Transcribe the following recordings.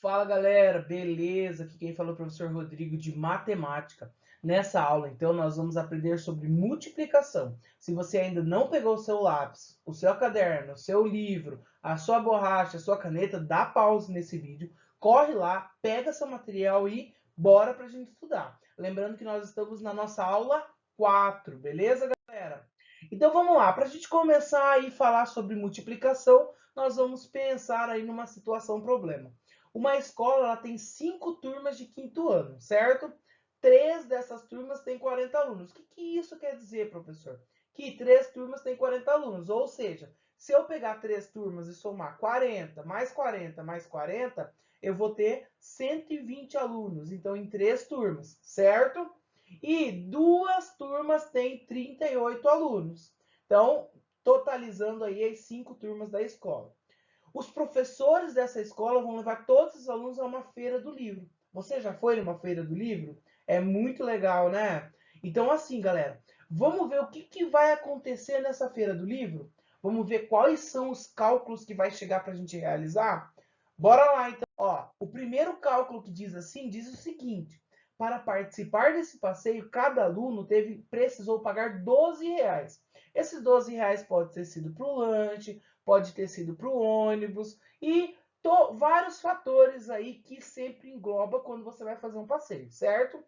Fala galera, beleza? Aqui quem fala é o professor Rodrigo de Matemática. Nessa aula, então, nós vamos aprender sobre multiplicação. Se você ainda não pegou o seu lápis, o seu caderno, o seu livro, a sua borracha, a sua caneta, dá pause nesse vídeo, corre lá, pega seu material e bora pra gente estudar. Lembrando que nós estamos na nossa aula 4, beleza, galera? Então vamos lá, para a gente começar aí a falar sobre multiplicação, nós vamos pensar aí numa situação problema. Uma escola ela tem 5 turmas de quinto ano, certo? 3 dessas turmas têm 40 alunos. O que isso quer dizer, professor? Que 3 turmas têm 40 alunos. Ou seja, se eu pegar 3 turmas e somar 40, mais 40, mais 40, eu vou ter 120 alunos. Então, em 3 turmas, certo? E 2 turmas têm 38 alunos. Então, totalizando aí as 5 turmas da escola. Os professores dessa escola vão levar todos os alunos a uma feira do livro. Você já foi numa feira do livro? É muito legal, né? Então, assim, galera, vamos ver o que vai acontecer nessa feira do livro? Vamos ver quais são os cálculos que vai chegar para a gente realizar? Bora lá, então. Ó, o primeiro cálculo que diz assim, diz o seguinte. Para participar desse passeio, cada aluno precisou pagar R$ 12. Esses R$ 12 pode ter sido para o lanche, pode ter sido para o ônibus e vários fatores aí que sempre engloba quando você vai fazer um passeio, certo?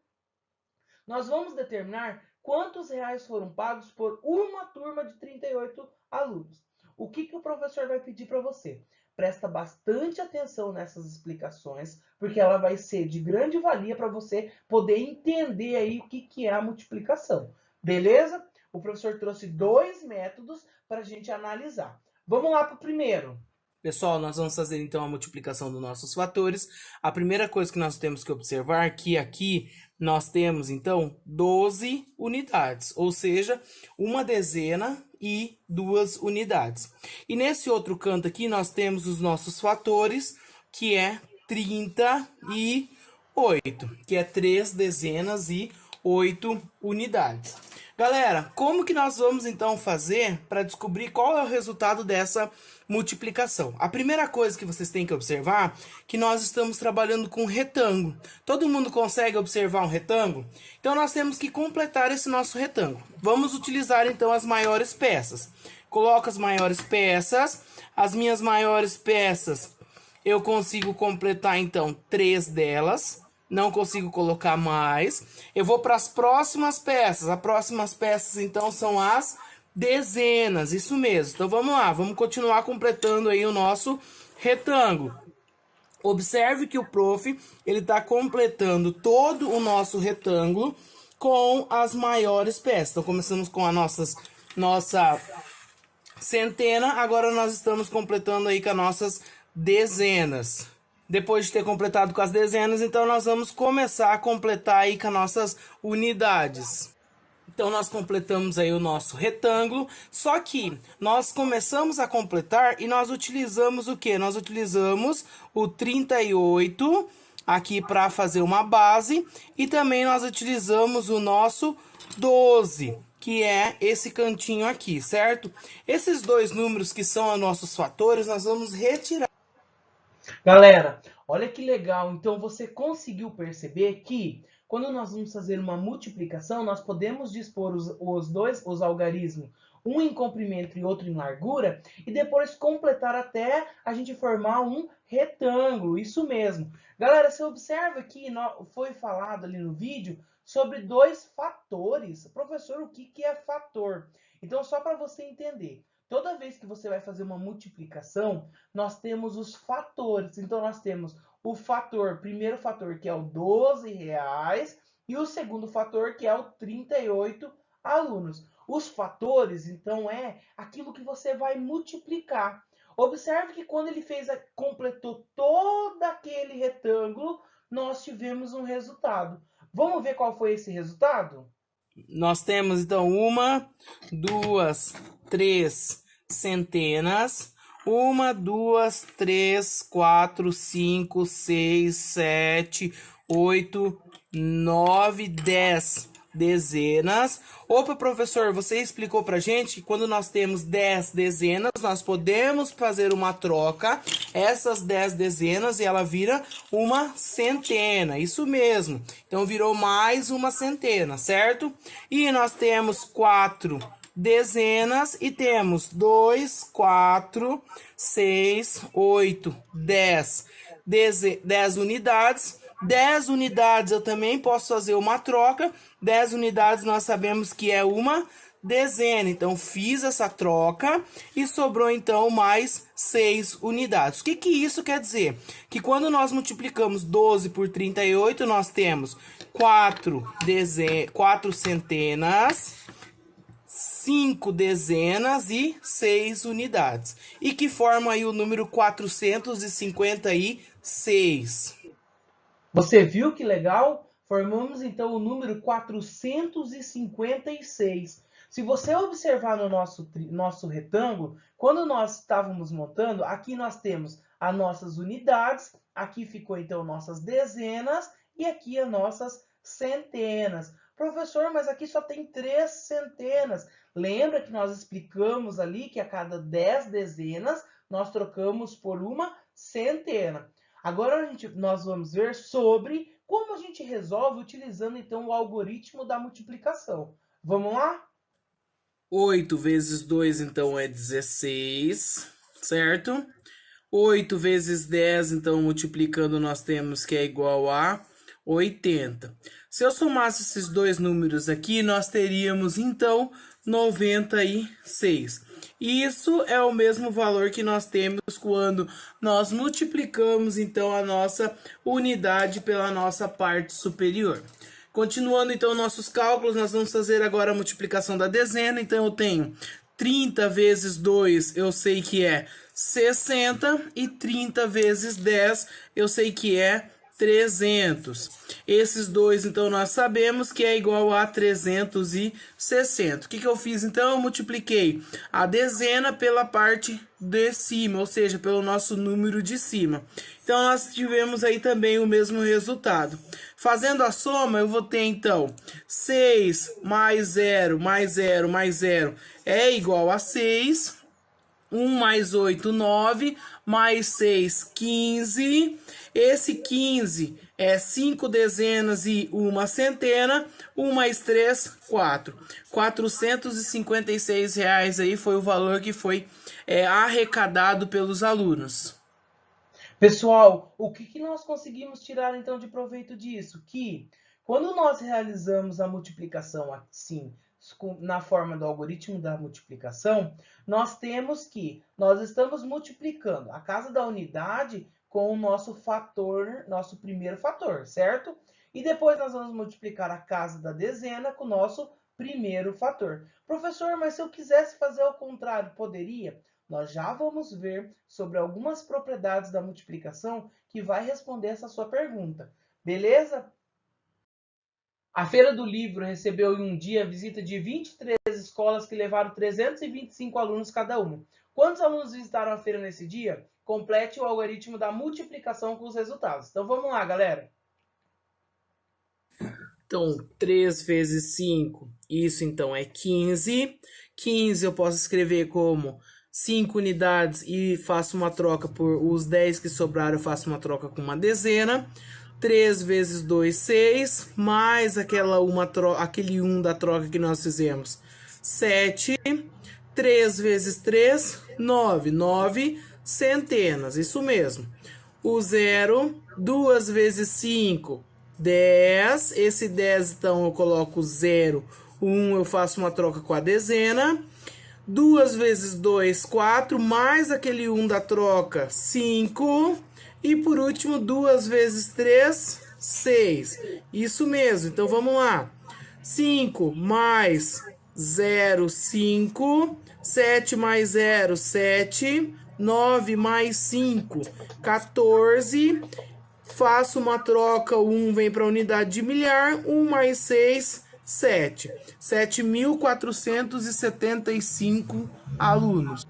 Nós vamos determinar quantos reais foram pagos por uma turma de 38 alunos. O que o professor vai pedir para você? Presta bastante atenção nessas explicações, porque ela vai ser de grande valia para você poder entender aí o que é a multiplicação. Beleza? O professor trouxe 2 métodos para a gente analisar. Vamos lá para o primeiro. Pessoal, nós vamos fazer então a multiplicação dos nossos fatores. A primeira coisa que nós temos que observar é que aqui nós temos então 12 unidades, ou seja, uma dezena e 2 unidades. E nesse outro canto aqui nós temos os nossos fatores, que é 38, que é 3 dezenas e 8 unidades. Galera, como que nós vamos então fazer para descobrir qual é o resultado dessa multiplicação? A primeira coisa que vocês têm que observar é que nós estamos trabalhando com retângulo. Todo mundo consegue observar um retângulo? Então nós temos que completar esse nosso retângulo. Vamos utilizar então as maiores peças. Coloco as maiores peças. As minhas maiores peças eu consigo completar então 3 delas. Não consigo colocar mais. Eu vou para as próximas peças. As próximas peças, então, são as dezenas. Isso mesmo. Então, vamos lá. Vamos continuar completando aí o nosso retângulo. Observe que o prof, ele está completando todo o nosso retângulo com as maiores peças. Então, começamos com a nossa centena. Agora, nós estamos completando aí com as nossas dezenas. Depois de ter completado com as dezenas, então nós vamos começar a completar aí com as nossas unidades. Então nós completamos aí o nosso retângulo, só que nós começamos a completar e nós utilizamos o que? Nós utilizamos o 38 aqui para fazer uma base e também nós utilizamos o nosso 12, que é esse cantinho aqui, certo? Esses dois números que são os nossos fatores, nós vamos retirar. Galera, olha que legal. Então você conseguiu perceber que quando nós vamos fazer uma multiplicação, nós podemos dispor os algarismos, um em comprimento e outro em largura, e depois completar até a gente formar um retângulo. Isso mesmo. Galera, você observa que foi falado ali no vídeo sobre 2 fatores. Professor, o que é fator? Então, só para você entender. Toda vez que você vai fazer uma multiplicação, nós temos os fatores. Então, nós temos o primeiro fator, que é o R$ 12, e o segundo fator, que é o 38 alunos. Os fatores, então, é aquilo que você vai multiplicar. Observe que quando ele completou todo aquele retângulo, nós tivemos um resultado. Vamos ver qual foi esse resultado? Nós temos então 1, 2, 3 centenas. 1, 2, 3, 4, 5, 6, 7, 8, 9, 10. dezenas. Opa, professor, você explicou pra gente que quando nós temos 10 dezenas, nós podemos fazer uma troca, essas 10 dezenas, e ela vira uma centena, isso mesmo. Então, virou mais uma centena, certo? E nós temos 4 dezenas e temos 2, 4, 6, 8, 10. 10 unidades. 10 unidades eu também posso fazer uma troca. 10 unidades nós sabemos que é uma dezena. Então, fiz essa troca e sobrou, então, mais 6 unidades. O que isso quer dizer? Que quando nós multiplicamos 12 por 38, nós temos 4 centenas, 5 dezenas e 6 unidades. E que forma aí o número 456. Você viu que legal? Formamos então o número 456. Se você observar no nosso retângulo, quando nós estávamos montando, aqui nós temos as nossas unidades, aqui ficou então nossas dezenas e aqui as nossas centenas. Professor, mas aqui só tem 3 centenas. Lembra que nós explicamos ali que a cada 10 dezenas nós trocamos por uma centena. Agora nós vamos ver sobre como a gente resolve utilizando então o algoritmo da multiplicação. Vamos lá? 8 vezes 2 então é 16, certo? 8 vezes 10, então multiplicando nós temos que é igual a 80. Se eu somasse esses dois números aqui, nós teríamos então 96. Isso é o mesmo valor que nós temos quando nós multiplicamos então a nossa unidade pela nossa parte superior. Continuando então nossos cálculos, nós vamos fazer agora a multiplicação da dezena. Então eu tenho 30 vezes 2, eu sei que é 60, e 30 vezes 10, eu sei que é 300. Esses dois, então, nós sabemos que é igual a 360. O que eu fiz, então? Eu multipliquei a dezena pela parte de cima, ou seja, pelo nosso número de cima. Então, nós tivemos aí também o mesmo resultado. Fazendo a soma, eu vou ter, então, 6 mais 0, mais 0, mais 0 é igual a 6. 1 mais 8, 9, mais 6, 15. Esse 15 é 5 dezenas e uma centena. 1 mais 3, 4. R$ 456 aí foi o valor que foi arrecadado pelos alunos. Pessoal, o que nós conseguimos tirar então de proveito disso? Que quando nós realizamos a multiplicação assim, na forma do algoritmo da multiplicação, nós temos que nós estamos multiplicando a casa da unidade com o nosso fator, nosso primeiro fator, certo? E depois nós vamos multiplicar a casa da dezena com o nosso primeiro fator. Professor, mas se eu quisesse fazer ao contrário, poderia? Nós já vamos ver sobre algumas propriedades da multiplicação que vai responder essa sua pergunta. Beleza? A Feira do Livro recebeu em um dia a visita de 23 escolas que levaram 325 alunos cada uma. Quantos alunos visitaram a feira nesse dia? Complete o algoritmo da multiplicação com os resultados. Então vamos lá, galera. Então, 3 vezes 5, isso então é 15. 15 eu posso escrever como 5 unidades e faço uma troca por os 10 que sobraram, eu faço uma troca com uma dezena. 3 vezes 2, 6, mais aquele 1 da troca que nós fizemos, 7. 3 vezes 3, 9. 9 centenas, isso mesmo. O 0, 2 vezes 5, 10. Esse 10, então, eu coloco 0. 1 eu faço uma troca com a dezena. 2 vezes 2, 4, mais aquele 1 da troca, 5. E por último, 2 vezes 3, 6. Isso mesmo, então vamos lá. 5 mais 0, 5. 7 mais 0, 7. 9 mais 5, 14. Faço uma troca, o 1 vem para a unidade de milhar. 1 mais 6, 7. 7.475 alunos.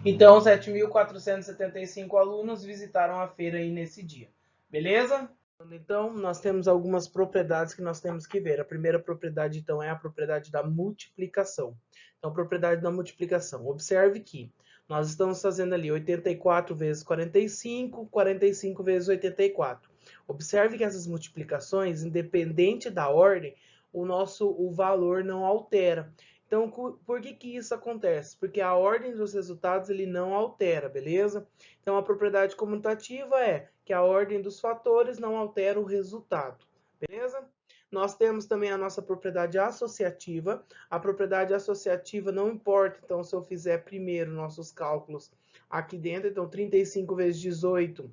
Então, 7.475 alunos visitaram a feira aí nesse dia. Beleza? Então, nós temos algumas propriedades que nós temos que ver. A primeira propriedade, então, é a propriedade da multiplicação. Então, a propriedade da multiplicação. Observe que nós estamos fazendo ali 84 vezes 45, 45 vezes 84. Observe que essas multiplicações, independente da ordem, o valor não altera. Então, por que isso acontece? Porque a ordem dos resultados ele não altera, beleza? Então, a propriedade comutativa é que a ordem dos fatores não altera o resultado, beleza? Nós temos também a nossa propriedade associativa. A propriedade associativa não importa, então, se eu fizer primeiro nossos cálculos aqui dentro, então, 35 vezes 18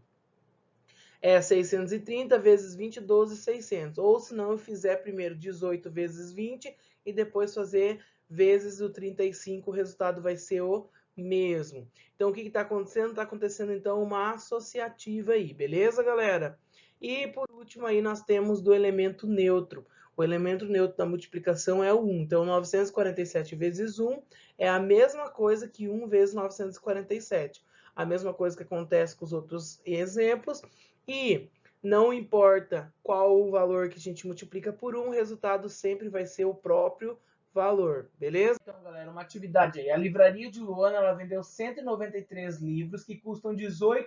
é 630 vezes 20, 12,600. Ou se não, eu fizer primeiro 18 vezes 20 e depois fazer vezes o 35, o resultado vai ser o mesmo. Então, o que está acontecendo? Está acontecendo, então, uma associativa aí, beleza, galera? E, por último, aí nós temos do elemento neutro. O elemento neutro da multiplicação é o 1. Então, 947 vezes 1 é a mesma coisa que 1 vezes 947. A mesma coisa que acontece com os outros exemplos. E não importa qual o valor que a gente multiplica por 1, o resultado sempre vai ser o próprio valor, beleza? Então, galera, uma atividade aí. A livraria de Luana, ela vendeu 193 livros que custam R$18.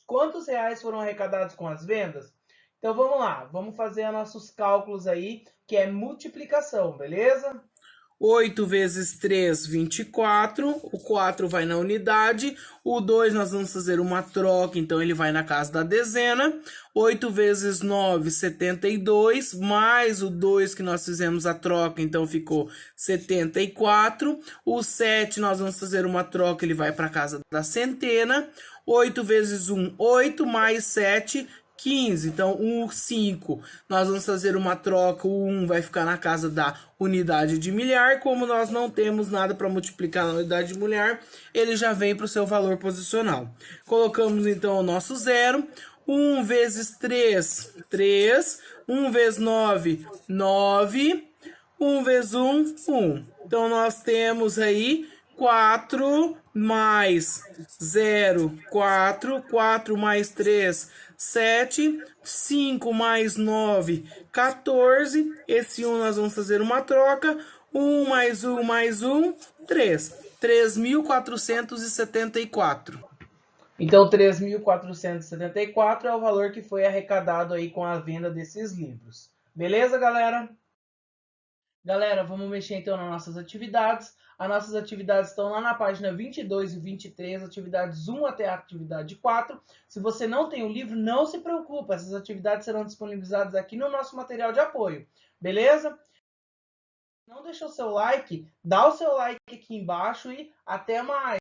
Quantos reais foram arrecadados com as vendas? Então, vamos lá. Vamos fazer nossos cálculos aí, que é multiplicação, beleza? 8 vezes 3, 24. O 4 vai na unidade. O 2 nós vamos fazer uma troca, então ele vai na casa da dezena. 8 vezes 9, 72. Mais o 2 que nós fizemos a troca, então ficou 74. O 7 nós vamos fazer uma troca, ele vai para a casa da centena. 8 vezes 1, 8. Mais 7, 15, então 1, 5, nós vamos fazer uma troca, o 1 vai ficar na casa da unidade de milhar, como nós não temos nada para multiplicar na unidade de milhar, ele já vem para o seu valor posicional. Colocamos então o nosso zero, 1 vezes 3, 3, 1 vezes 9, 9, 1 vezes 1, 1. Então nós temos aí 4 mais 0, 4, 4 mais 3, 7, 5 mais 9, 14. Esse 1 nós vamos fazer uma troca. 1 mais 1 mais 1, 3. 3.474. Então, 3.474 é o valor que foi arrecadado aí com a venda desses livros. Beleza, galera? Galera, vamos mexer então nas nossas atividades. As nossas atividades estão lá na página 22 e 23, atividades 1 até a atividade 4. Se você não tem o livro, não se preocupe, essas atividades serão disponibilizadas aqui no nosso material de apoio, beleza? Não deixou o seu like, dá o seu like aqui embaixo e até mais!